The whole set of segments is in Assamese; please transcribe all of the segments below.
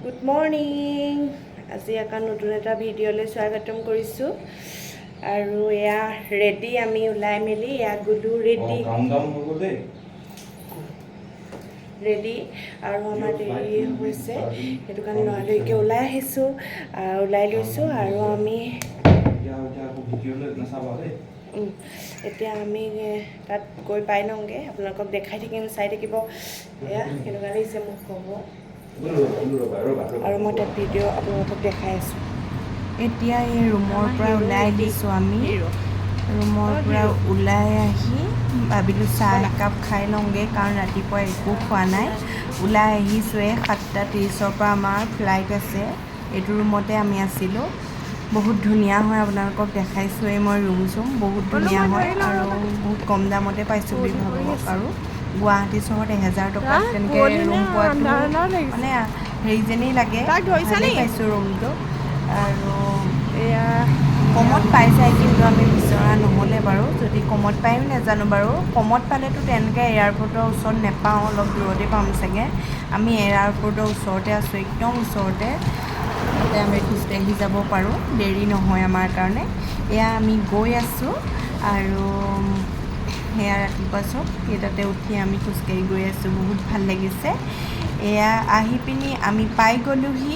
Good morning. আজি আকৌ নতুন এটা ভিডিঅ'লৈ স্বাগতম কৰিছোঁ। আৰু এয়া ৰেডি, আমি ওলাই মেলি এয়া গ'লোঁ ৰেডি আৰু আমাৰ দেৰি হৈছে, সেইটো কাৰণে লৰালৰিকৈ ওলাই আহিছোঁ, ওলাই লৈছোঁ। আৰু আমি এতিয়া আমি তাত গৈ পাই লওঁগৈ, আপোনালোকক দেখাই থাকিম, চাই থাকিব। এয়া কেনেকুৱা লাগিছে মোক ক'ব, আৰু মই তাত ভিডিঅ' আপোনালোকক দেখাই আছোঁ। এতিয়া এই ৰুমৰ পৰা ওলাই দিছোঁ আমি। ৰুমৰ পৰা ওলাই আহি ভাবিলোঁ চাহ একাপ খাই লওঁগৈ, কাৰণ ৰাতিপুৱা একো খোৱা নাই। ওলাই আহিছোঁৱে, 7:30 পৰা আমাৰ ফ্লাইট আছে। এইটো ৰুমতে আমি আছিলোঁ। বহুত ধুনীয়া হয়, আপোনালোকক দেখাইছোঁৱেই মই ৰুম চুম, বহুত ধুনীয়া হয় আৰু বহুত কম দামতে পাইছোঁ বুলি ভাবিব পাৰোঁ। গুৱাহাটী চহৰত 1000 টকাত তেনেকৈ ৰুম পোৱাটো মানে হেৰি যেনেই লাগে, ভালেই পাইছোঁ ৰুমটো। আৰু এয়া কমত পাই যায়, কিন্তু আমি বিচৰা নহ'লে বাৰু, যদি কমত পায়ো নাজানো বাৰু। কমত পালেতো তেনেকৈ এয়াৰপৰ্টৰ ওচৰত নেপাওঁ, অলপ দূৰতে পাম চাগে। আমি এয়াৰপৰ্টৰ ওচৰতে আছোঁ, একদম ওচৰতে। তাতে আমি খোজকাঢ়ি যাব পাৰোঁ, দেৰি নহয় আমাৰ কাৰণে। এয়া আমি গৈ আছোঁ, আৰু সেয়া ৰাতিপুৱা চব কেইটাতে উঠি আমি খোজকাঢ়ি গৈ আছোঁ, বহুত ভাল লাগিছে। এয়া আহি পিনি আমি পাই গ'লোহি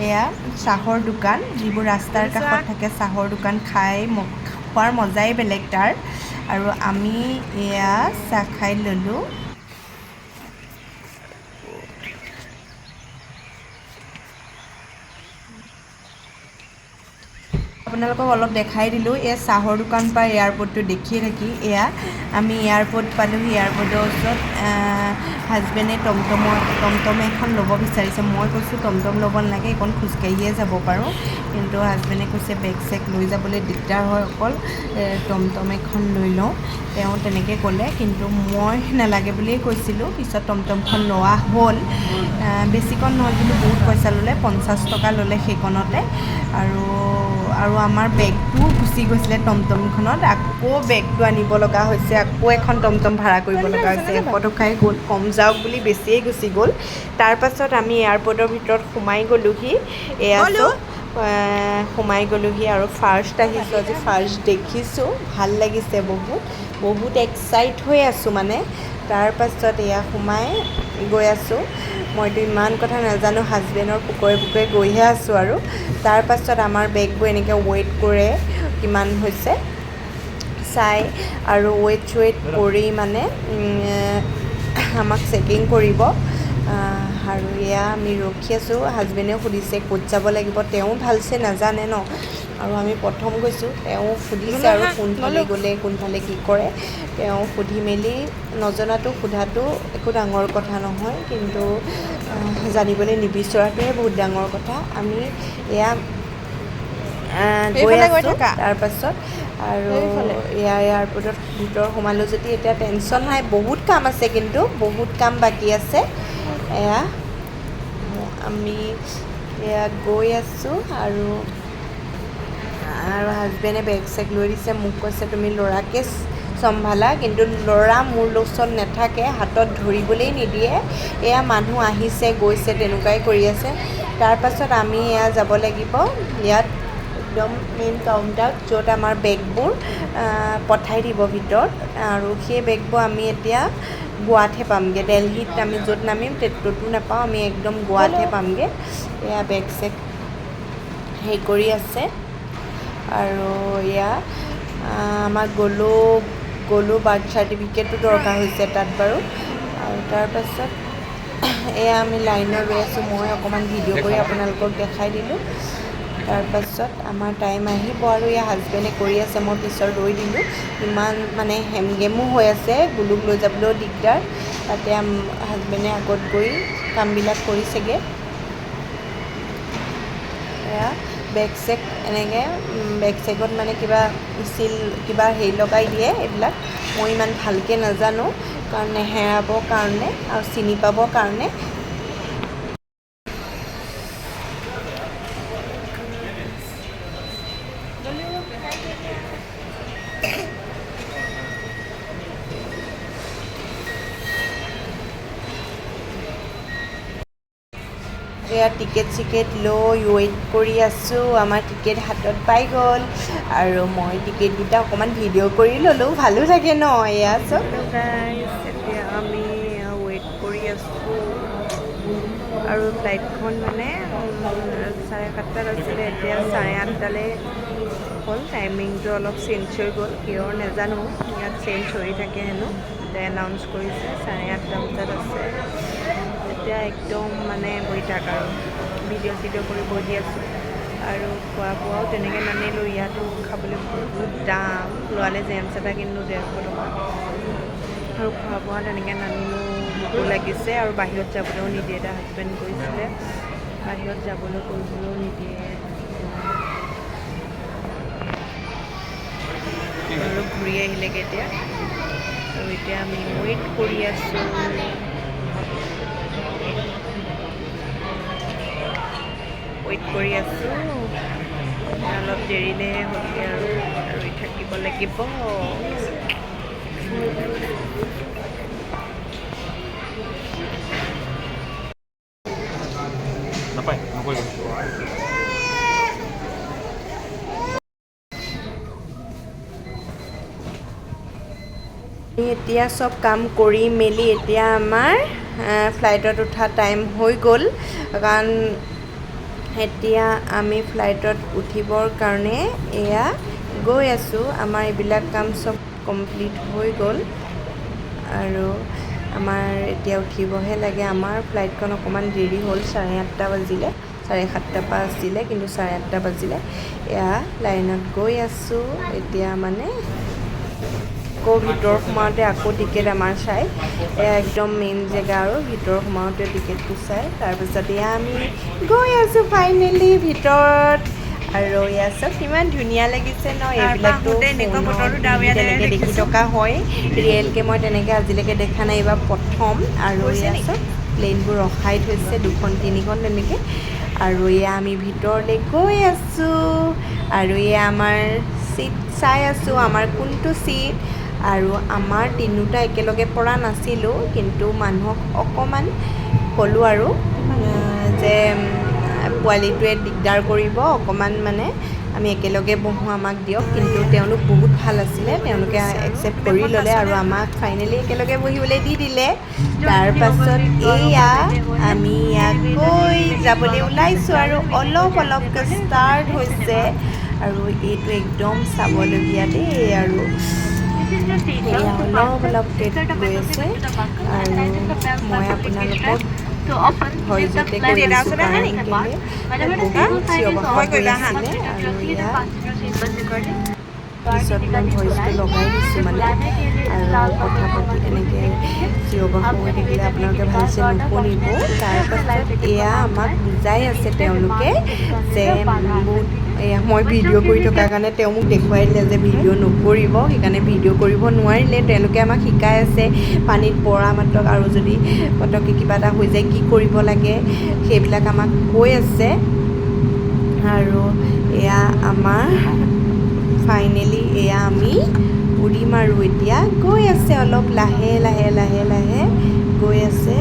এয়া চাহৰ দোকান, যিবোৰ ৰাস্তাৰ কাষত থাকে চাহৰ দোকান, খোৱাৰ মজাই বেলেগ তাৰ। আৰু আমি এয়া চাহ খাই ল'লোঁ। আপোনালোকক অলপ দেখাই দিলোঁ, এয়া চাহৰ দোকান পৰা এয়াৰপৰ্টটো দেখিয়ে থাকি। এয়া আমি এয়াৰপৰ্ট পালোঁহি। এয়াৰপৰ্টৰ ওচৰত হাজবেণ্ডে টমটম এখন ল'ব বিচাৰিছে। মই কৈছোঁ টমটম ল'ব নালাগে, এইকণ খোজকাঢ়িয়ে যাব পাৰোঁ। কিন্তু হাজবেণ্ডে কৈছে বেগ চেগ লৈ যাবলৈ দিগদাৰ হয়, অকল টমটম এখন লৈ লওঁ। তেওঁ তেনেকৈ ক'লে, কিন্তু মই নালাগে বুলিয়েই কৈছিলোঁ। পিছত টমটমখন লোৱা হ'ল। বেছিকণ নহয়, কিন্তু বহুত পইচা ল'লে, 50 টকা ল'লে সেইকণতে। আৰু আমাৰ বেগটোও গুচি গৈছিলে টমটমখনত। আকৌ বেগটো আনিব লগা হৈছে, আকৌ এখন টমটম ভাড়া কৰিব লগা হৈছে। 100 টকাই গ'ল, কম যাওক বুলি বেছিয়েই গুচি গ'ল। তাৰপাছত আমি এয়াৰপৰ্টৰ ভিতৰত সোমাই গ'লোহি। এয়া সোমাই গ'লোহি, আৰু ফাৰ্ষ্ট আহিছোঁ আজি, ফাৰ্ষ্ট দেখিছোঁ, ভাল লাগিছে বহুত এক্সাইট হৈ আছোঁ মানে। তাৰপাছত এয়া সোমাই গৈ আছোঁ। মইতো ইমান কথা নাজানো, হাজবেণ্ডৰ পুকৰে গৈহে আছোঁ। আৰু তাৰপাছত আমাৰ বেগবোৰ এনেকৈ ৱেইট কৰে, কিমান হৈছে চাই, আৰু ৱেইট কৰি মানে আমাক চেকিং কৰিব। আৰু এয়া আমি ৰখি আছোঁ। হাজবেণ্ডেও সুধিছে ক'ত যাব লাগিব, তেওঁ ভালছে নাজানে ন, আৰু আমি প্ৰথম গৈছোঁ। তেওঁ সুধিছে আৰু কোনফালে গ'লে কোনফালে কি কৰে, তেওঁ সুধি মেলি, নজনাটো সোধাটো একো ডাঙৰ কথা নহয়, কিন্তু জানিবলৈ নিবিচৰাটোহে বহুত ডাঙৰ কথা। আমি এয়া গৈ আছোঁ। তাৰপাছত আৰু এয়াৰপৰ্টত ভিতৰত সোমালোঁ যদি এতিয়া টেনশ্যন নাই, বহুত কাম আছে, কিন্তু বহুত কাম বাকী আছে। এয়া আমি এয়া গৈ আছোঁ, আৰু হাজবেণ্ডে বেগ চেগ লৈ দিছে। মোক কৈছে তুমি ল'ৰাকে চম্ভালা, কিন্তু ল'ৰা মোৰ ওচৰত নাথাকে, হাতত ধৰিবলৈই নিদিয়ে। এয়া মানুহ আহিছে গৈছে, তেনেকুৱাই কৰি আছে। তাৰপাছত আমি এয়া যাব লাগিব ইয়াত একদম মেইন কাউণ্টাৰত, য'ত আমাৰ বেগবোৰ পঠাই দিব ভিতৰত। আৰু সেই বেগবোৰ আমি এতিয়া গোৱাতহে পামগৈ। দিল্লীত আমি য'ত নামিম ত'তো নাপাওঁ, আমি একদম গোৱাতহে পামগৈ। এয়া বেগ চেগ হেৰি কৰি আছে। আৰু এয়া আমাক গ'লোঁ বাৰ্থ চাৰ্টিফিকেটো দৰকাৰ হৈছে তাত বাৰু। আৰু তাৰপাছত এয়া আমি লাইনত ৰৈ আছোঁ। মই অকণমান ভিডিঅ' কৰি আপোনালোকক দেখাই দিলোঁ। তাৰপাছত আমাৰ টাইম আহিব, আৰু এয়া হাজবেণ্ডে কৰি আছে, মই পিছত ৰৈ দিলোঁ। ইমান মানে হেমগেমো হৈ আছে, গুলুক লৈ যাবলৈও দিগদাৰ। তাতে হাজবেণ্ডে আগত গৈ কামবিলাক কৰিছেগৈ। এয়া বেগ চেগ এনেকৈ বেগ চেগত মানে কিবা হেৰি লগাই দিয়ে, এইবিলাক মই ইমান ভালকৈ নাজানো, কাৰণ নেহেৰাবৰ কাৰণে আৰু চিনি পাবৰ কাৰণে। এয়া টিকেট চিকেট লৈ ৱেইট কৰি আছোঁ আমাৰ টিকেট হাতত পাই গ'ল আৰু মই টিকেটকেইটা অকণমান ভিডিঅ' কৰি ল'লোঁ ভালো থাকে ন এয়া চব গাইজ এতিয়া আমি ৱেইট কৰি আছোঁ আৰু ফ্লাইটখন মানে 7:30 আছিলে এতিয়া 8:30লৈ হ'ল টাইমিংটো অলপ চেঞ্জ হৈ গ'ল কিয় নাজানো ইয়াত চেঞ্জ হৈ থাকে হেনো এতিয়া এনাউন্স কৰিছে 8:30 বজাত আছে এতিয়া একদম মানে বহি থাক আৰু ভিডিঅ' চিডিঅ' কৰি বহি আছোঁ আৰু খোৱা বোৱাও তেনেকৈ নানিলোঁ ইয়াতো খাবলৈ বহুত দাম লোৱালে জেমছ এটা কিনিলোঁ 150 টকা আৰু খোৱা বোৱা তেনেকৈ নানিলোঁ ভোকো লাগিছে আৰু বাহিৰত যাবলৈও নিদিয়ে এটা হাজবেণ্ড কৈছিলে বাহিৰত যাবলৈ কৰিবলৈও নিদিয়ে আৰু ঘূৰি আহিলেগৈ এতিয়া আৰু এতিয়া আমি ৱেইট কৰি আছোঁ অলপ দেৰিলেহে হ'লগৈ আৰু ৰৈ থাকিব লাগিব এতিয়া চব কাম কৰি মেলি এতিয়া আমাৰ ফ্লাইটত উঠা টাইম হৈ গ'ল কাৰণ এতিয়া আমি ফ্লাইটত উঠিবৰ কাৰণে এয়া গৈ আছোঁ আমাৰ এইবিলাক কাম চব কমপ্লিট হৈ গ'ল আৰু আমাৰ এতিয়া উঠিবহে লাগে আমাৰ ফ্লাইটখন অকণমান দেৰি হ'ল 8:30 বাজিলে 7:30 পৰা আছিলে কিন্তু 8:30 বাজিলে এয়া লাইনত গৈ আছোঁ এতিয়া মানে আকৌ ভিতৰ সোমাওঁতে আকৌ টিকেট আমাৰ চাই এয়া একদম মেইন জেগা আৰু ভিতৰ সোমাওঁতে টিকেটটো চাই তাৰপিছত এয়া আমি গৈ আছোঁ ফাইনেলি ভিতৰত আৰু এয়া চব কিমান ধুনীয়া লাগিছে ন এইবিলাকতো তেনেকৈ দেখি থকা হয় ৰিয়েলকৈ মই তেনেকৈ আজিলৈকে দেখা নাই এইবাৰ প্ৰথম আৰু এয়া চব প্লেনবোৰ ৰখাই থৈছে 2-3খন তেনেকৈ আৰু এয়া আমি ভিতৰলৈ গৈ আছোঁ আৰু এয়া আমাৰ চিট চাই আছোঁ আমাৰ কোনটো চিট আৰু আমাৰ তিনিওটা একেলগে পৰা নাছিলোঁ কিন্তু মানুহক অকণমান ক'লোঁ আৰু যে পোৱালিটোৱে দিগদাৰ কৰিব অকণমান মানে আমি একেলগে বহোঁ আমাক দিয়ক কিন্তু তেওঁলোক বহুত ভাল আছিলে তেওঁলোকে একচেপ্ট কৰি ল'লে আৰু আমাক ফাইনেলি একেলগে বহিবলৈ দি দিলে তাৰপাছত এয়া আমি ইয়াত গৈ যাবলৈ ওলাইছোঁ আৰু অলপকৈ ষ্টাৰ্ট হৈছে আৰু এইটো একদম চাবলগীয়া দেই আৰু এয়া অলপকৈ গৈ আছে আৰু মই আপোনালোকক ভইচতে কৈ আছোঁ কাৰণ বহুত চিঞৰ বাখৰ কৰি আছিলে আৰু এয়া পিছত মই ভইচটো লগাই দিছোঁ মানে আৰু কথা পাতি এনেকৈ চিঞৰ বাখৰ হৈ থাকিলে আপোনালোকে ভালছে নুশুনিব তাৰপাছত এয়া আমাক বুজাই আছে তেওঁলোকে যে বহুত এয়া মই ভিডিঅ' কৰি থকাৰ কাৰণে তেওঁ মোক দেখুৱাই দিলে যে ভিডিঅ' নকৰিব সেইকাৰণে ভিডিঅ' কৰিব নোৱাৰিলে তেওঁলোকে আমাক শিকাই আছে পানীত পৰা মাত্ৰক আৰু যদি পটককৈ কিবা এটা হৈ যায় কি কৰিব লাগে সেইবিলাক আমাক কৈ আছে আৰু এয়া আমাৰ ফাইনেলি এয়া আমি উৰিম আৰু এতিয়া গৈ আছে অলপ লাহে গৈ আছে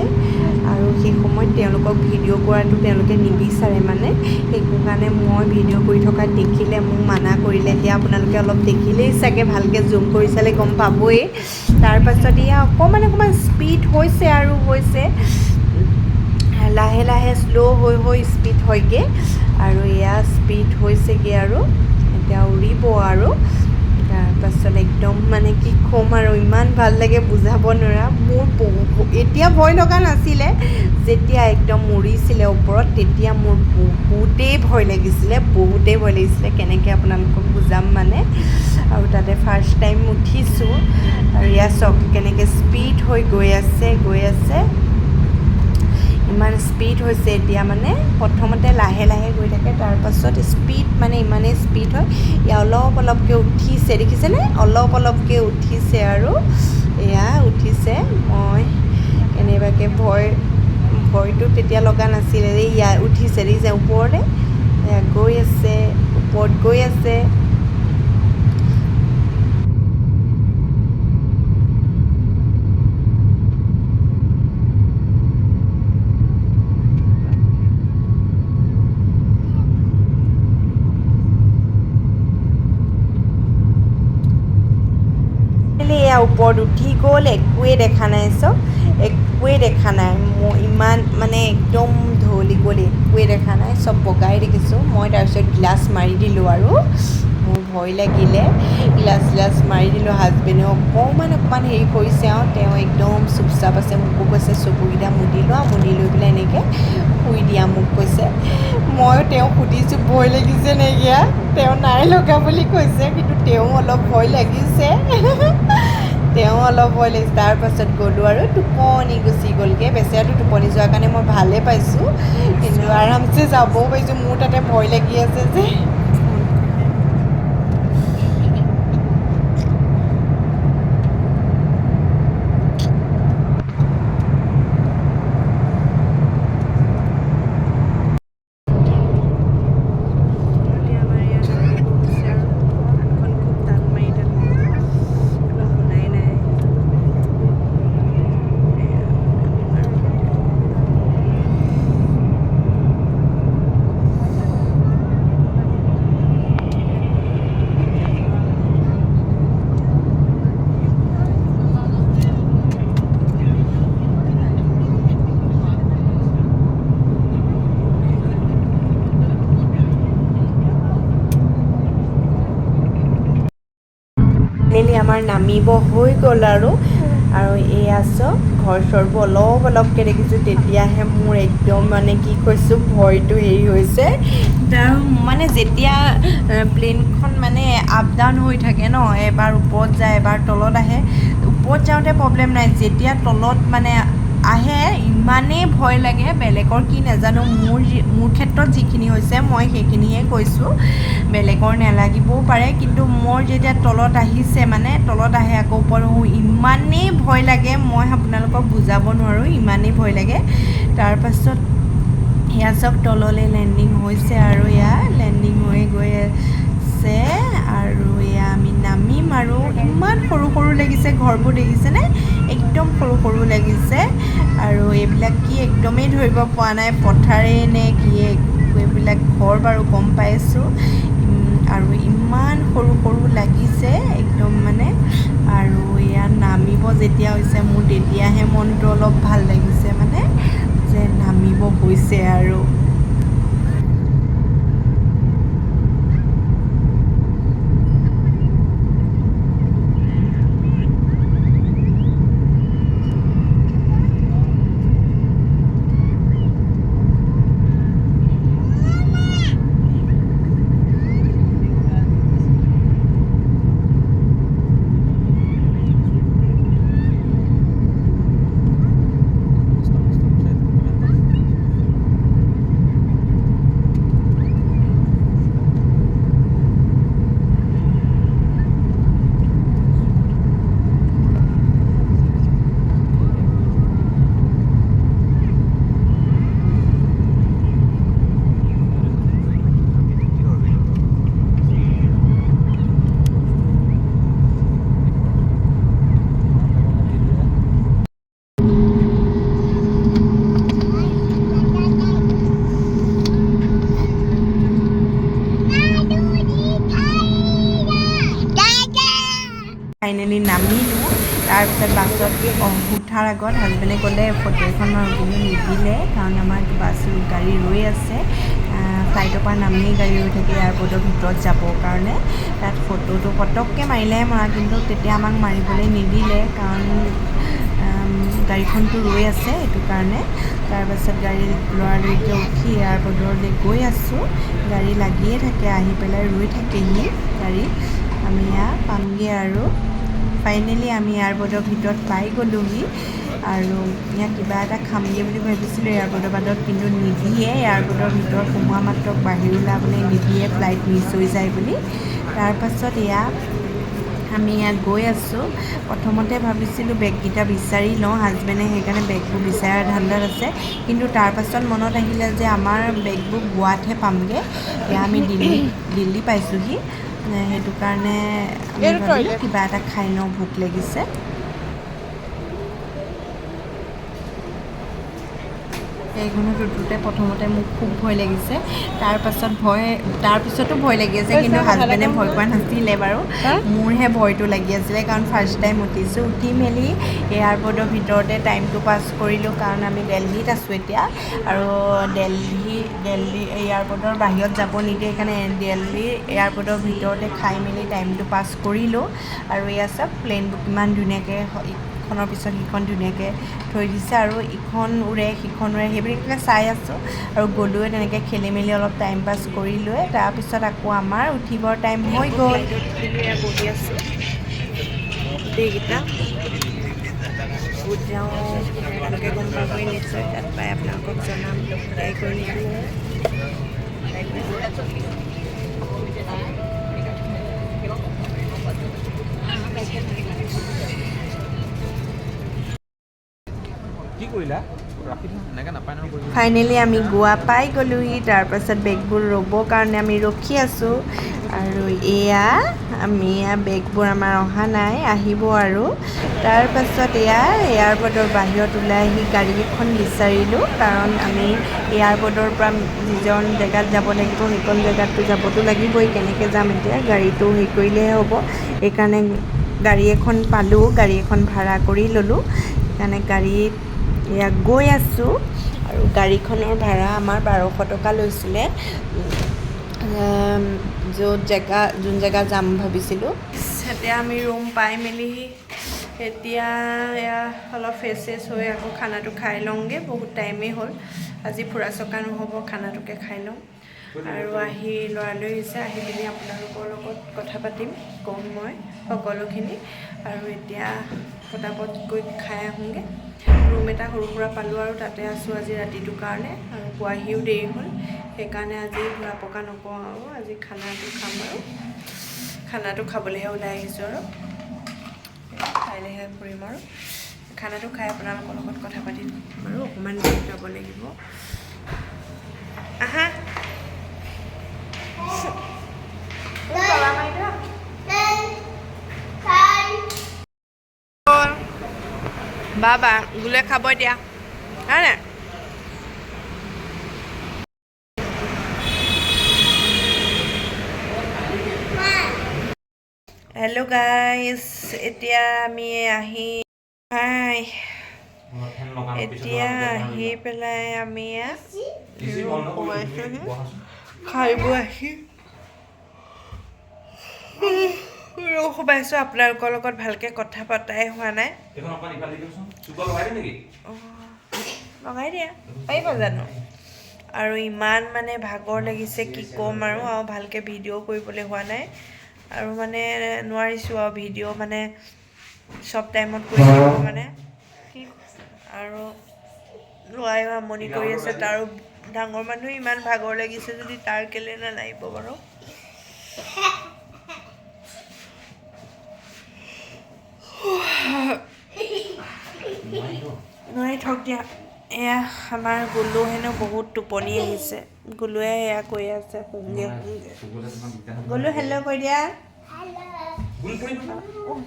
আৰু সেই সময়ত তেওঁলোকক ভিডিঅ' কৰাটো তেওঁলোকে নিবিচাৰে মানে সেইটো কাৰণে মই ভিডিঅ' কৰি থকা দেখিলে মোক মানা কৰিলে এতিয়া আপোনালোকে অলপ দেখিলেই চাগে ভালকৈ জুম কৰি চালে গম পাবই তাৰপাছত এয়া অকণমান স্পীড হৈছে আৰু হৈছে লাহে শ্ল' হৈ স্পীড হয়গৈ আৰু এয়া স্পীড হৈছেগৈ আৰু এতিয়া উৰিব আৰু তাৰপাছত একদম মানে কি ক'ম আৰু ইমান ভাল লাগে বুজাব নোৱাৰা মোৰ এতিয়া ভয় লগা নাছিলে যেতিয়া একদম উৰিছিলে ওপৰত তেতিয়া মোৰ বহুতেই ভয় লাগিছিলে কেনেকৈ আপোনালোকক বুজাম মানে আৰু তাতে ফাৰ্ষ্ট টাইম উঠিছোঁ আৰু ইয়াত চক কেনেকৈ স্পীড হৈ গৈ আছে ইমান স্পীড হৈছে এতিয়া মানে প্ৰথমতে লাহে গৈ থাকে তাৰপাছত স্পীড মানে ইমানেই স্পীড হয় এয়া অলপকৈ উঠিছে দেখিছেনে অলপকৈ উঠিছে আৰু এয়া উঠিছে মই কেনেবাকৈ ভয়টো তেতিয়া লগা নাছিলে যে ইয়াত উঠিছে দেখিছে ওপৰতে এয়া গৈ আছে ওপৰত গৈ আছে এয়া ওপৰত উঠি গ'ল, একোৱে দেখা নাই চব, একোৱে দেখা নাই। মই ইমান মানে একদম ধলি গ'ল, একোৱে দেখা নাই, চব বগাই দেখিছোঁ। মই তাৰপিছত গ্লাছ মাৰি দিলোঁ আৰু মোৰ ভয় লাগিলে, গ্লাছ মাৰি দিলোঁ। হাজবেণ্ডেও অকণমান হেৰি কৰিছে আৰু তেওঁ একদম চুপচাপ আছে। মোকো কৈছে চকুকেইটা মুদি লোৱা, মুদি লৈ পেলাই এনেকৈ শুই দিয়া মোক কৈছে। মই তেওঁক সুধিছোঁ ভয় লাগিছে নাইকিয়া, তেওঁ নাই লগা বুলি কৈছে, কিন্তু তেওঁ অলপ ভয় লাগিছে। তেওঁ অলপ ভয় লাগিছে। তাৰপাছত গ'লোঁ আৰু টোপনি গুচি গ'লগৈ। বেচেৰাটো টোপনি যোৱাৰ কাৰণে মই ভালেই পাইছোঁ, কিন্তু আৰামছে যাবও পাৰিছোঁ। মোৰ তাতে ভয় লাগি আছে যে। ফাইনেলি আমাৰ নামিব হৈ গ'ল আৰু এয়া চব ঘৰ চৰবোৰ অলপকৈ দেখিছোঁ। তেতিয়াহে মোৰ একদম মানে কি কৈছোঁ ভয়টো হেৰি হৈছে। আৰু মানে যেতিয়া প্লেনখন মানে আপ ডাউন হৈ থাকে ন, এবাৰ ওপৰত যায় এবাৰ তলত আহে। ওপৰত যাওঁতে প্ৰব্লেম নাই, যেতিয়া তলত মানে আহে ইমানেই ভয় লাগে। বেলেগৰ কি নাজানো, মোৰ ক্ষেত্ৰত যিখিনি হৈছে মই সেইখিনিহে কৈছোঁ, বেলেগৰ নালাগিবও পাৰে। কিন্তু মোৰ যেতিয়া তলত আহিছে, মানে তলত আহে আকৌ ওপৰত, ইমানেই ভয় লাগে, মই আপোনালোকক বুজাব নোৱাৰোঁ, ইমানেই ভয় লাগে। তাৰপাছত এয়া চব তললৈ লেণ্ডিং হৈছে আৰু এয়া লেণ্ডিং হৈ গৈ আছে আৰু এয়া আমি নামিম আৰু ইমান সৰু সৰু লাগিছে ঘৰবোৰ, দেখিছেনে? একদম সৰু সৰু লাগিছে। আৰু এইবিলাক কি একদমেই ধৰিব পৰা নাই, পথাৰেই নে কি এইবিলাক ঘৰ বাৰু গম পাইছোঁ। আৰু ইমান সৰু সৰু লাগিছে একদম মানে। আৰু এয়া নামিব যেতিয়া হৈছে মোৰ তেতিয়াহে মনটো অলপ ভাল লাগিছে, মানে যে নামিব হৈছে আৰু। ফাইনেলি নামিলোঁ। তাৰপিছত বাছত উঠাৰ আগত হাজবেণ্ডে ক'লে ফটো এখন মাৰোঁ, কিন্তু নিদিলে, কাৰণ আমাৰ গাড়ী ৰৈ আছে। ফ্লাইটৰ পৰা নামিয়েই গাড়ী ৰৈ থাকে এয়াৰপৰ্টৰ ভিতৰত যাবৰ কাৰণে। তাত ফটোটো পটককৈ মাৰিলেহে মৰা, কিন্তু তেতিয়া আমাক মাৰিবলৈ নিদিলে, কাৰণ গাড়ীখনটো ৰৈ আছে, সেইটো কাৰণে। তাৰপাছত গাড়ী লৰালৰিকৈ উঠি এয়াৰপৰ্টলৈ গৈ আছোঁ। গাড়ী লাগিয়ে থাকে, আহি পেলাই ৰৈ থাকেহি গাড়ী। আমি এয়া পামগৈ আৰু ফাইনেলি আমি এয়াৰপৰ্টৰ ভিতৰত পাই গ'লোহি। আৰু ইয়াত কিবা এটা খামগৈ বুলি ভাবিছিলোঁ এয়াৰপৰ্টৰ বাটত, কিন্তু নিদিয়ে, এয়াৰপৰ্টৰ ভিতৰত সোমোৱা মাত্ৰক বাহিৰ ওলাবলৈ নিদিয়ে, ফ্লাইট মিছ হৈ যায় বুলি। তাৰপাছত এয়া আমি ইয়াত গৈ আছোঁ। প্ৰথমতে ভাবিছিলোঁ বেগকেইটা বিচাৰি লওঁ, হাজবেণ্ডে সেইকাৰণে বেগবোৰ বিচাৰাৰ ধান্দাত আছে। কিন্তু তাৰপাছত মনত আহিলে যে আমাৰ বেগবোৰ গোৱাতহে পামগৈ। এয়া আমি দিল্লী পাইছোঁহি, সেইটো কাৰণে আমি ভাবিলোঁ কিবা এটা খাই লওঁ, ভোক লাগিছে। এইখনত উঠোঁতে প্ৰথমতে মোক খুব ভয় লাগিছে, তাৰপিছতো ভয় লাগি আছে, কিন্তু হাজবেণ্ডে ভয় কৰা নাছিলে বাৰু, মোৰহে ভয়টো লাগি আছিলে, কাৰণ ফাৰ্ষ্ট টাইম উঠিছোঁ। উঠি মেলি এয়াৰপৰ্টৰ ভিতৰতে টাইমটো পাছ কৰিলোঁ, কাৰণ আমি দিল্লীত আছোঁ এতিয়া, আৰু দিল্লী এয়াৰপৰ্টৰ বাহিৰত যাব নিদিয়ে, সেইকাৰণে দিল্লী এয়াৰপৰ্টৰ ভিতৰতে খাই মেলি টাইমটো পাছ কৰিলোঁ। আৰু এয়া চব প্লেনবোৰ কিমান ধুনীয়াকৈ ইখনৰ পিছত সিখন ধুনীয়াকৈ থৈ দিছে, আৰু ইখন উৰে সিখন উৰে সেইবিলাকে চাই আছোঁ, আৰু গ'লোৱে তেনেকৈ খেলি মেলি অলপ টাইম পাছ কৰিলোৱে। তাৰপিছত আকৌ আমাৰ উঠিবৰ টাইম হৈ গ'ল। বহি আছোঁ গোটেইকেইটা, ক'ত যাওঁ আপোনালোকে গম পাবই নিশ্চয়, তাত পাই আপোনালোকক জনাম। ট্ৰাই কৰিছোঁ কি কৰিলা? ৰাখি থোৱা এনেকৈ নাপায় নহয় কৰিব। ফাইনেলি আমি গোৱা পাই গ'লোহি। তাৰপাছত বেগবোৰ ৰ'বৰ কাৰণে আমি ৰখি আছোঁ, আৰু এয়া বেগবোৰ আমাৰ অহা নাই, আহিব আৰু। তাৰপাছত এয়াৰপৰ্টৰ বাহিৰত ওলাই আহি গাড়ী এখন বিচাৰিলোঁ, কাৰণ আমি এয়াৰপৰ্টৰ পৰা যিজন জেগাত যাব লাগিব সেইখন জেগাততো যাবতো লাগিবই, কেনেকৈ যাম এতিয়া, গাড়ীটো হেৰি কৰিলেহে হ'ব। সেইকাৰণে গাড়ী এখন পালোঁ, গাড়ী এখন ভাড়া কৰি ল'লোঁ, সেইকাৰণে গাড়ীত গৈ আছোঁ। আৰু গাড়ীখনৰ ভাড়া আমাৰ 1200 টকা লৈছিলে, যোন জেগা যাম ভাবিছিলোঁ। এতিয়া আমি ৰুম পাই মেলি এতিয়া অলপ ফ্ৰেছ হৈ আকৌ খানাটো খাই লওঁগৈ, বহুত টাইমেই হ'ল, আজি ফুৰা চকা নহ'ব, খানাটোকে খাই লওঁ। আৰু আহি লৰালৰি হৈছে, আহি পিনি আপোনালোকৰ লগত কথা পাতিম, ক'ম মই সকলোখিনি। আৰু এতিয়া পটাপট গৈ খাই আহোঁগৈ। ৰুম এটা সৰু সুৰা পালোঁ, আৰু তাতে আছোঁ আজি ৰাতিটোৰ কাৰণে, আৰু পোৱাহিও দেৰি হ'ল, সেইকাৰণে আজি ঘূৰা পকা নকওঁ, আৰু আজি খানাটো খাম, আৰু খানাটো খাবলৈহে ওলাই আহিছোঁ, আৰু খাইলেহে ফুৰিম, আৰু খানাটো খাই আপোনালোকৰ লগত কথা পাতিম, আৰু অকণমান দেৰি যাব লাগিব। আহা বাবা গোলে খাব এতিয়া, হয় নাই? হেল্ল' গাইজ, এতিয়া আমি এতিয়া আহি পেলাই আমি সোমাইছোঁহি, খাই বৈ আহি সোমাইছোঁ। আপোনালোকৰ লগত ভালকৈ কথা পতাই হোৱা নাই। লগাই দিয়া পাৰিব জানো? আৰু ইমান মানে ভাগৰ লাগিছে, কি ক'ম, আৰু ভালকৈ ভিডিঅ' কৰিবলৈ হোৱা নাই, আৰু মানে নোৱাৰিছোঁ আৰু ভিডিঅ' মানে চব টাইমত কৰি থাকিব মানে, আৰু ল'ৰায়ো আমনি কৰি আছে, তাৰো ডাঙৰ মানুহ ইমান ভাগৰ লাগিছে যদি তাৰ কেলৈ নালাগিব বাৰু। নোৱাৰি থওক দিয়া। এয়া আমাৰ গুলু হেনো বহুত টোপনি আহিছে, গুলুৱে সেয়া কৈ আছে শুংগে। গুলু হেল্ল' কৈ দিয়া।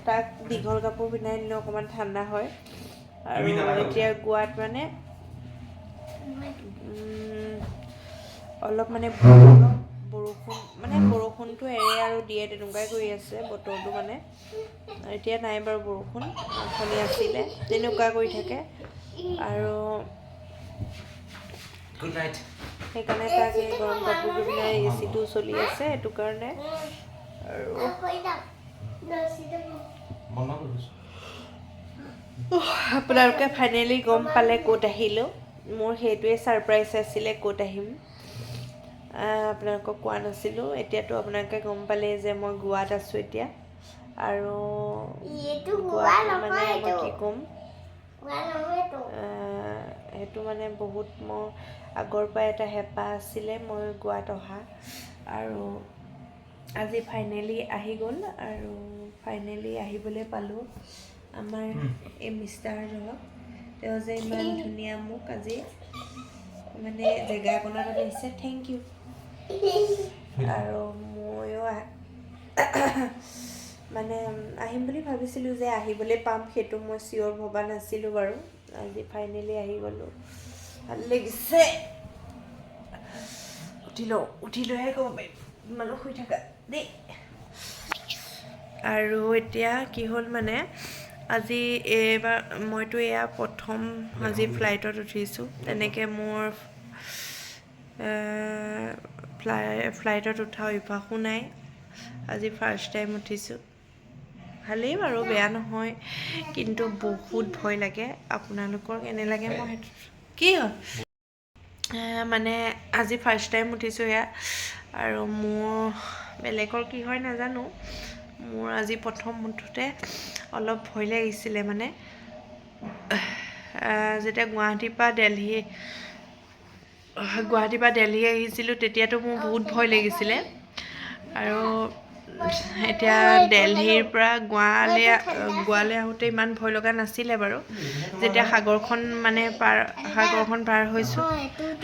তাক দীঘল কাপোৰ পিন্ধাই দিলে অকণমান ঠাণ্ডা হয়। আৰু এতিয়া গোৱাত মানে অলপ মানে বৰষুণটো এৰে আৰু দিয়ে, তেনেকুৱাই কৰি আছে বতৰটো মানে। এতিয়া নাই বাৰু বৰষুণ, অথনি আছিলে, তেনেকুৱা কৰি থাকে। আৰু সেইকাৰণে তাক এই গৰম কাপোৰটো পিন্ধাই, এচিটো চলি আছে সেইটো কাৰণে। আৰু আপোনালোকে ফাইনেলি গম পালে ক'ত আহিলোঁ। মোৰ সেইটোৱে ছাৰপ্ৰাইজ আছিলে, ক'ত আহিম। আপোনালোকক কোৱা নাছিলোঁ, এতিয়াতো আপোনালোকে গম পালে যে মই গোৱাত আছোঁ এতিয়া। আৰু গোৱাত মানে মই কি ক'ম, সেইটো মানে বহুত মোৰ আগৰ পৰাই এটা হেঁপাহ আছিলে মই গোৱাত অহা, আৰু আজি ফাইনেলি আহি গ'ল। আৰু ফাইনেলি আহিবলৈ পালোঁ আমাৰ এই মিষ্টাৰজনক। তেওঁ যে ইমান ধুনীয়া মোক আজি মানে জেগা এখনত আহিছে, থেংক ইউ। আৰু ময়ো মানে আহিম বুলি ভাবিছিলোঁ, যে আহিবলৈ পাম সেইটো মই চিয়'ৰ ভবা নাছিলোঁ বাৰু। আজি ফাইনেলি আহি গ'লোঁ, ভাল লাগিছে উঠি লৈহে ক'ব পাৰিম মানুহ শুই থাকা দেই আৰু এতিয়া কি হ'ল মানে আজি এইবাৰ মইতো এয়া প্ৰথম আজি ফ্লাইটত উঠিছোঁ তেনেকৈ মোৰ ফ্লাইটত উঠা অভ্যাসো নাই আজি ফাৰ্ষ্ট টাইম উঠিছোঁ ভালেই বাৰু বেয়া নহয় কিন্তু বহুত ভয় লাগে আপোনালোকৰ কেনে লাগে মই সেইটো কি হয় মানে আজি ফাৰ্ষ্ট টাইম উঠিছোঁ এয়া আৰু মোৰ বেলেগৰ কি হয় নাজানো মোৰ আজি প্ৰথম মুঠতে অলপ ভয় লাগিছিলে মানে যেতিয়া গুৱাহাটীৰ পৰা দেলহি আহিছিলোঁ তেতিয়াতো মোৰ বহুত ভয় লাগিছিলে আৰু এতিয়া দেলহিৰ পৰা গোৱালৈ আহোঁতে ইমান ভয় লগা নাছিলে বাৰু যেতিয়া সাগৰখন পাৰ হৈছোঁ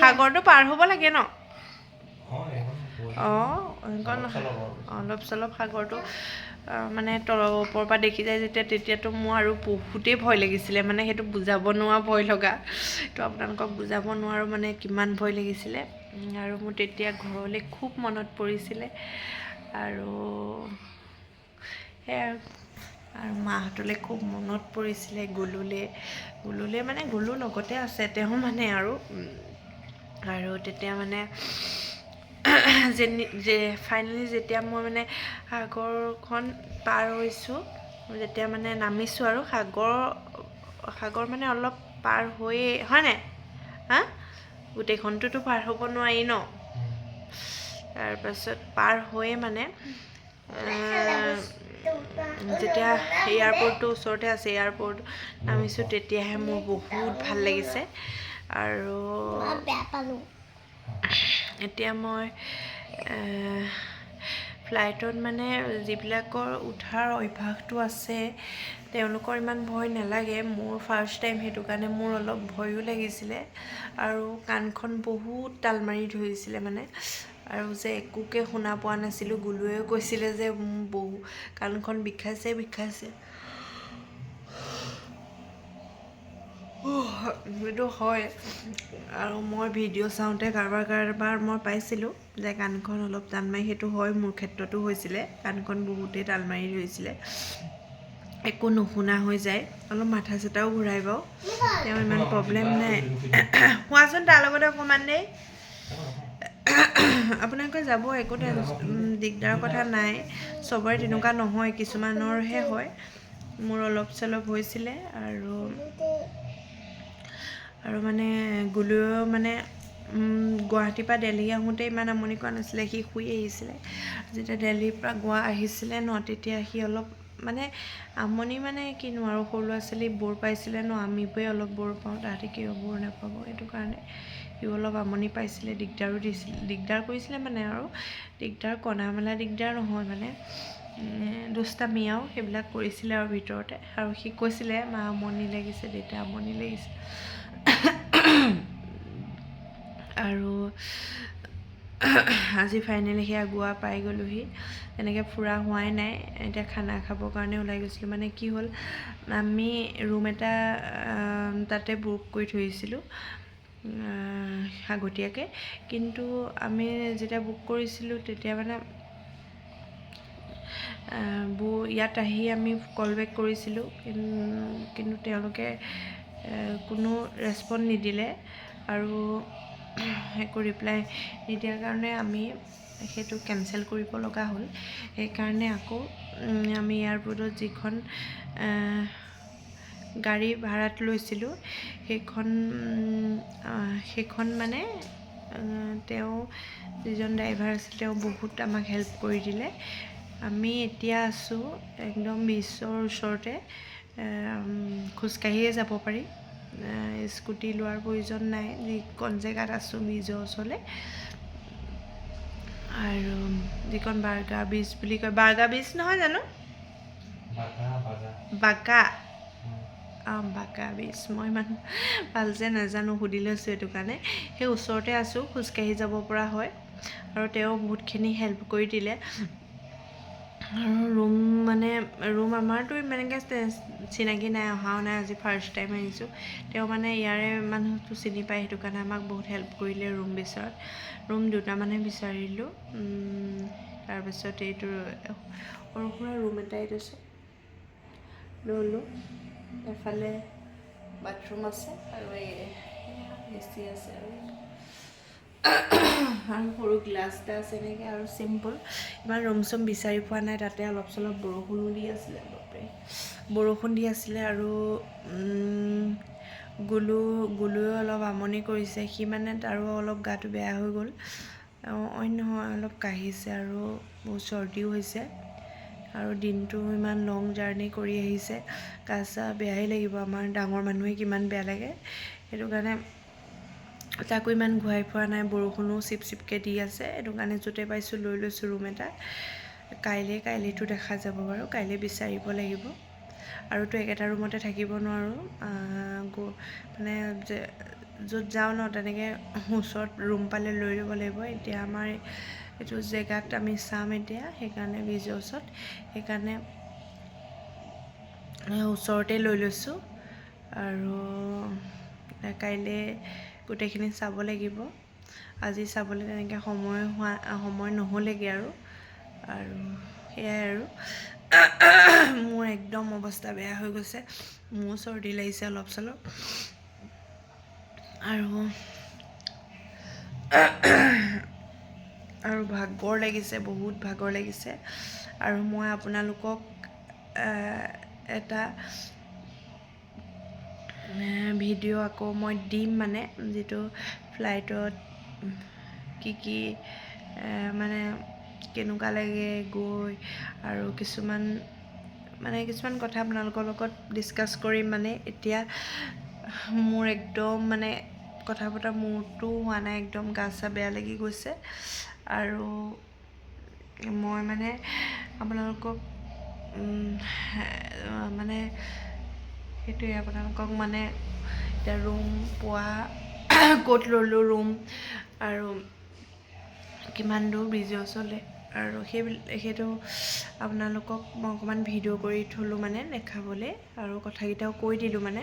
সাগৰটো পাৰ হ'ব লাগে ন সেইখন অলপ চলপ সাগৰটো মানে ওপৰৰ পৰা দেখি যায় তেতিয়াতো মোৰ আৰু বহুতেই ভয় লাগিছিলে মানে সেইটো বুজাব নোৱাৰা ভয় লগা তো আপোনালোকক বুজাব নোৱাৰোঁ মানে কিমান ভয় লাগিছিলে আৰু মোৰ তেতিয়া ঘৰলৈ খুব মনত পৰিছিলে আৰু সেয়া আৰু মাহঁতলৈ খুব মনত পৰিছিলে গুলুলে মানে গুলু লগতে আছে তেওঁ মানে আৰু তেতিয়া মানে ফাইনেলি যেতিয়া মই মানে সাগৰখন পাৰ হৈছোঁ যেতিয়া মানে নামিছোঁ আৰু সাগৰ মানে অলপ পাৰ হৈয়ে হয় নাই গোটেইখনটোতো পাৰ হ'ব নোৱাৰি ন তাৰপাছত পাৰ হৈয়ে মানে যেতিয়া এয়াৰপৰ্টটো ওচৰতে আছে এয়াৰপৰ্ট নামিছোঁ তেতিয়াহে মোৰ বহুত ভাল লাগিছে আৰু এতিয়া মই ফ্লাইটত মানে যিবিলাকৰ উঠাৰ অভ্যাসটো আছে তেওঁলোকৰ ইমান ভয় নালাগে মোৰ ফাৰ্ষ্ট টাইম সেইটো কাৰণে মোৰ অলপ ভয়ো লাগিছিলে আৰু কাণখন বহুত তাল মাৰি ধৰিছিলে মানে আৰু যে একোকে শুনা পোৱা নাছিলোঁ গুলুৱেও কৈছিলে যে কাণখন বিষাইছে সেইটো হয় আৰু মই ভিডিঅ' চাওঁতে কাৰোবাৰ মই পাইছিলোঁ যে কাণখন অলপ টান মাৰি সেইটো হয় মোৰ ক্ষেত্ৰতো হৈছিলে কাণখন বহুতেই তাল মাৰি ধৰিছিলে একো নুশুনা হৈ যায় অলপ মাথা চাথাও ঘূৰাই বাৰু তেওঁ ইমান প্ৰব্লেম নাই শুৱাচোন তাৰ লগতে অকণমান দেই আপোনালোকে যাব একো দিগদাৰৰ কথা নাই চবৰে তেনেকুৱা নহয় কিছুমানৰহে হয় মোৰ অলপ চলপ হৈছিলে আৰু মানে গুলুৱেও মানে গুৱাহাটীৰ পৰা দেলহি আহোঁতে ইমান আমনি কৰা নাছিলে সি শুই আহিছিলে যেতিয়া দেলহিৰ পৰা গোৱা আহিছিলে ন তেতিয়া সি অলপ মানে আমনি মানে কিনো আৰু সৰু ল'ৰা ছোৱালী বৰ পাইছিলে ন আমিবোৰে অলপ বৰ পাওঁ তাহাঁতে কিয় বৰ নাপাব সেইটো কাৰণে সি অলপ আমনি পাইছিলে দিগদাৰ কৰিছিলে মানে আৰু দিগদাৰ কণা মেলা দিগদাৰ নহয় মানে দুষ্টামি আৰু সেইবিলাক কৰিছিলে আৰু ভিতৰতে আৰু সি কৈছিলে মা আমনি লাগিছে দেউতা আমনি লাগিছে আৰু আজি ফাইনেলি সেয়া গোৱা পাই গ'লোহি তেনেকৈ ফুৰা হোৱাই নাই এতিয়া খানা খাবৰ কাৰণে ওলাই গৈছিলোঁ মানে কি হ'ল আমি ৰুম এটা তাতে বুক কৰি থৈছিলোঁ আগতীয়াকৈ কিন্তু আমি যেতিয়া বুক কৰিছিলোঁ তেতিয়া মানে ইয়াত আহি আমি কল বেক কৰিছিলোঁ কিন্তু তেওঁলোকে কোনো ৰেচপন্দ নিদিলে আৰু একো ৰিপ্লাই নিদিয়াৰ কাৰণে আমি সেইটো কেঞ্চেল কৰিব লগা হ'ল সেইকাৰণে আকৌ আমি এয়াৰপৰ্টত যিখন গাড়ী ভাড়াত লৈছিলোঁ সেইখন মানে তেওঁ যিজন ড্ৰাইভাৰ আছিল তেওঁ বহুত আমাক হেল্প কৰি দিলে আমি এতিয়া আছোঁ একদম বিচৰ ওচৰতে খোজকাঢ়িয়ে যাব পাৰি স্কুটি লোৱাৰ প্ৰয়োজন নাই যিকণ জেগাত আছোঁ ব্ৰিজৰ ওচৰলৈ আৰু যিকণ বাৰ্গা ব্ৰিজ বুলি কয় বাৰ্গা ব্ৰিজ নহয় জানো বাঁকা ব্ৰিজ মই ইমান ভালছে নাজানো সুধি লৈছোঁ সেইটো কাৰণে সেই ওচৰতে আছোঁ খোজকাঢ়ি যাব পৰা হয় আৰু তেওঁ বহুতখিনি হেল্প কৰি দিলে আৰু ৰুম আমাৰতো ইমানকৈ চিনাকি নাই, অহাও নাই, আজি ফাৰ্ষ্ট টাইম আহিছোঁ। তেওঁ মানে ইয়াৰে মানুহটো চিনি পায়, সেইটো কাৰণে আমাক বহুত হেল্প কৰিলে ৰুম বিচৰাত। ৰুম দুটামানহে বিচাৰিলোঁ। তাৰপিছত এইটো সৰু সুৰা ৰুম এটাই দিছোঁ ল'লোঁ। এফালে বাথৰুম আছে আৰু এচি আছে আৰু সৰু গ্লাছ এটা আছে এনেকৈ, আৰু চিম্পল। ইমান ৰুম চুম বিচাৰি পোৱা নাই, তাতে অলপ চলপ বৰষুণো দি আছিলে, বৰষুণ দি আছিলে। আৰু গুলুৱে অলপ আমনি কৰিছে, সি মানে তাৰো অলপ গাটো বেয়া হৈ গ'ল, অইন নহয় অলপ কাঢ়িছে আৰু বহুত চৰ্দিও হৈছে। আৰু দিনটো ইমান লং জাৰ্ণি কৰি আহিছে, গা চা বেয়াই লাগিব, আমাৰ ডাঙৰ মানুহে কিমান বেয়া লাগে। সেইটো কাৰণে তাকো ইমান ঘূৰাই ফুৰা নাই, বৰষুণো চিপ চিপকৈ দি আছে, সেইটো কাৰণে য'তে পাইছোঁ লৈ লৈছোঁ ৰুম এটা। কাইলৈতো দেখা যাব বাৰু, কাইলৈ বিচাৰিব লাগিব। আৰুতো একেটা ৰুমতে থাকিব নোৱাৰোঁ, মানে য'ত যাওঁ ন তেনেকৈ ওচৰত ৰুম পালে লৈ ল'ব লাগিব। এতিয়া আমাৰ এইটো জেগাত আমি চাম এতিয়া, সেইকাৰণে ব্ৰিজৰ ওচৰত, সেইকাৰণে ওচৰতে লৈ লৈছোঁ। আৰু কাইলৈ গোটেইখিনি চাব লাগিব, আজি চাবলৈ তেনেকৈ সময় নহ'লেগৈ আৰু সেয়াই আৰু মোৰ একদম অৱস্থা বেয়া হৈ গৈছে, মোৰ চৰ্দি লাগিছে অলপ চলপ। আৰু ভাগৰ লাগিছে, বহুত ভাগৰ লাগিছে। আৰু মই আপোনালোকক এটা ভিডিঅ' আকৌ মই দিম, মানে যিটো ফ্লাইটত কি মানে কেনেকুৱা লাগে গৈ, আৰু কিছুমান কথা আপোনালোকৰ লগত ডিছকাছ কৰিম। মানে এতিয়া মোৰ একদম মানে কথা পতা মুডটো হোৱা নাই, একদম গা চা বেয়া লাগি গৈছে। আৰু মই মানে আপোনালোকক মানে সেইটোৱে, আপোনালোকক মানে এতিয়া ৰুম পোৱা, ক'ত ল'লোঁ ৰুম, আৰু কিমান দূৰ ব্ৰিজৰ ওচৰলৈ, আৰু সেইটো আপোনালোকক মই অকণমান ভিডিঅ' কৰি থ'লোঁ মানে দেখাবলৈ, আৰু কথাকেইটাও কৈ দিলোঁ মানে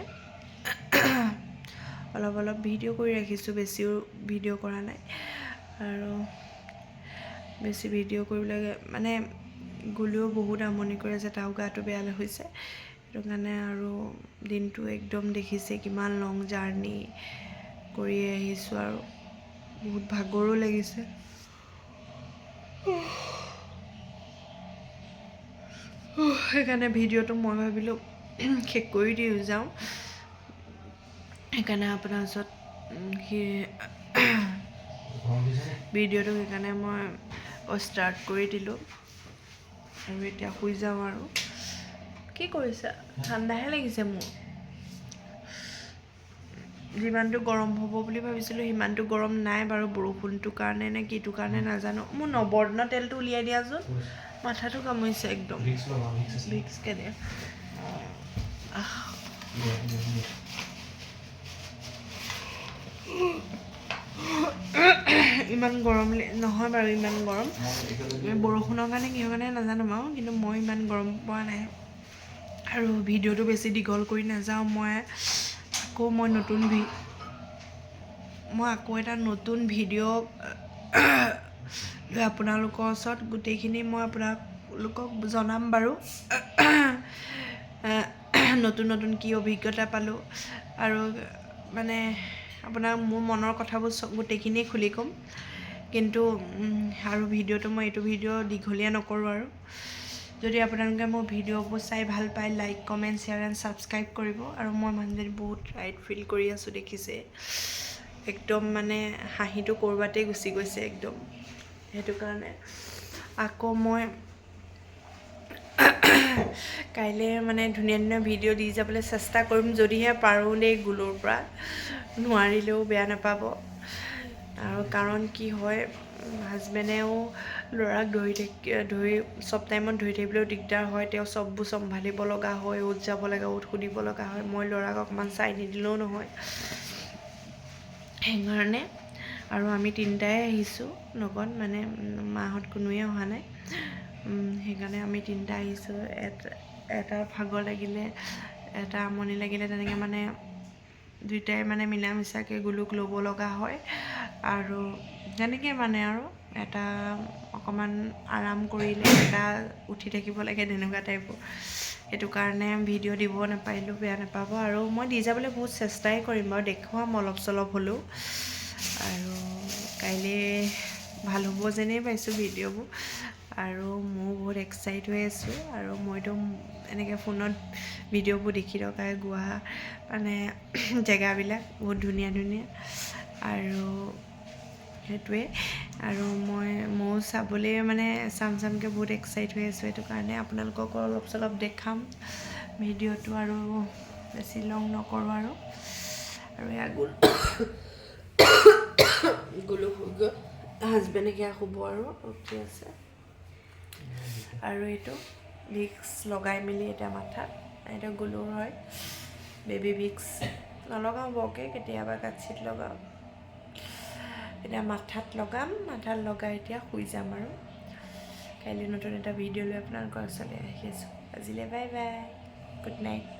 অলপ ভিডিঅ' কৰি ৰাখিছোঁ, বেছিও ভিডিঅ' কৰা নাই। আৰু বেছি ভিডিঅ' কৰিবলৈ মানে গুলুৱেও বহুত আমনি কৰি আছে, তাৰো গাটো বেয়া হৈছে। সেইটো কাৰণে আৰু দিনটো একদম দেখিছে কিমান লং জাৰ্ণি কৰি আহিছোঁ, আৰু বহুত ভাগৰো লাগিছে। সেইকাৰণে ভিডিঅ'টো মই ভাবিলোঁ শেষ কৰি দি যাওঁ, সেইকাৰণে আপোনাৰ ওচৰত ভিডিঅ'টো সেইকাৰণে মই ষ্টাৰ্ট কৰি দিলোঁ। আৰু এতিয়া শুই যাওঁ। আৰু কি কৰিছা? ঠাণ্ডাহে লাগিছে মোৰ। যিমানটো গৰম হ'ব বুলি ভাবিছিলোঁ সিমানটো গৰম নাই বাৰু, বৰষুণটোৰ কাৰণে নে কিটোৰ কাৰণে নাজানো। মোৰ নৱৰত্ন তেলটো উলিয়াই দিয়াচোন, মাথাটো কামুৰিছে একদম। ভিক্সকে দিয়া। ইমান গৰম নহয় বাৰু, ইমান গৰম বৰষুণৰ কাৰণে কিহৰ কাৰণে নাজানো বাৰু, কিন্তু মই ইমান গৰম পোৱা নাই। আৰু ভিডিঅ'টো বেছি দীঘল কৰি নাযাওঁ, মই আকৌ এটা নতুন ভিডিঅ' লৈ আপোনালোকৰ ওচৰত গোটেইখিনি মই আপোনালোকক জনাম বাৰু। নতুন কি অভিজ্ঞতা পালোঁ, আৰু মানে মোৰ মনৰ কথাবোৰ গোটেইখিনিয়ে খুলি ক'ম। কিন্তু আৰু ভিডিঅ'টো মই এইটো ভিডিঅ' দীঘলীয়া নকৰোঁ। আৰু যদি আপোনালোকে মোৰ ভিডিঅ'বোৰ চাই ভাল পায়, like comment share and subscribe কৰিব। আৰু মই মানুহজনী বহুত টাইট ফিল কৰি আছোঁ, দেখিছে একদম মানে হাঁহিটো ক'ৰবাতেই গুচি গৈছে একদম। সেইটো কাৰণে আকৌ মই কাইলৈ মানে ধুনীয়া ভিডিঅ' দি যাবলৈ চেষ্টা কৰিম, যদিহে পাৰোঁ দেই গুলৰ পৰা, নোৱাৰিলেও বেয়া নাপাব। আৰু কাৰণ কি হয়, হাজবেণ্ডেও ল'ৰাক ধৰি চব টাইমত ধৰি থাকিবলৈও দিগদাৰ হয়, তেওঁ চববোৰ চম্ভালিব লগা হয়, অ'ত যাব লাগে, অ'ত সুধিব লগা হয়, মই ল'ৰাক অকণমান চাই নিদিলেও নহয়, সেইকাৰণে। আৰু আমি তিনিটাই আহিছোঁ লগত, মানে মাহঁত কোনোৱে অহা নাই। সেইকাৰণে আমি তিনিটা আহিছোঁ। এটা ভাগৰ লাগিলে, এটা আমনি লাগিলে, তেনেকৈ মানে দুইটাই মানে মিলা মিছাকৈ গুলুক ল'ব লগা হয়। আৰু তেনেকৈ মানে আৰু এটা অকণমান আৰাম কৰিলে এটা উঠি থাকিব লাগে, তেনেকুৱা টাইপৰ। সেইটো কাৰণে ভিডিঅ' দিব নাপাৰিলোঁ, বেয়া নাপাব। আৰু মই দি যাবলৈ বহুত চেষ্টাই কৰিম বাৰু, দেখুৱাম অলপ চলপ হ'লেও। আৰু কাইলৈ ভাল হ'ব যেনেই পাইছোঁ ভিডিঅ'বোৰ। আৰু ময়ো বহুত এক্সাইট হৈ আছোঁ। আৰু মইতো এনেকৈ ফোনত ভিডিঅ'বোৰ দেখি থকাই, গোৱা মানে জেগাবিলাক বহুত ধুনীয়া ধুনীয়া। আৰু সেইটোৱে। আৰু ময়ো চাবলৈ মানে চামকৈ বহুত এক্সাইট হৈ আছোঁ। সেইটো কাৰণে আপোনালোককো অলপ চলপ দেখাম ভিডিঅ'টো, আৰু বেছি লং নকৰোঁ। আৰু এয়া গুলো হৈ গ'ল, হাজবেণ্ডে সেয়া শুব আৰু উঠি আছে। আৰু এইটো ভিক্স লগাই মেলি এতিয়া মাথাত, এইটো গুলোৰ হয়, বেবী ভিক্স নলগাওঁ বৰকৈ, কেতিয়াবা কাৎচিত লগাওঁ। এতিয়া মাথাত লগাই এতিয়া শুই যাম। আৰু কাইলৈ নতুন এটা ভিডিঅ' লৈ আপোনালোকৰ ওচৰলৈ আহি আছোঁ। আজিলৈ বাই বাই, গুড নাইট।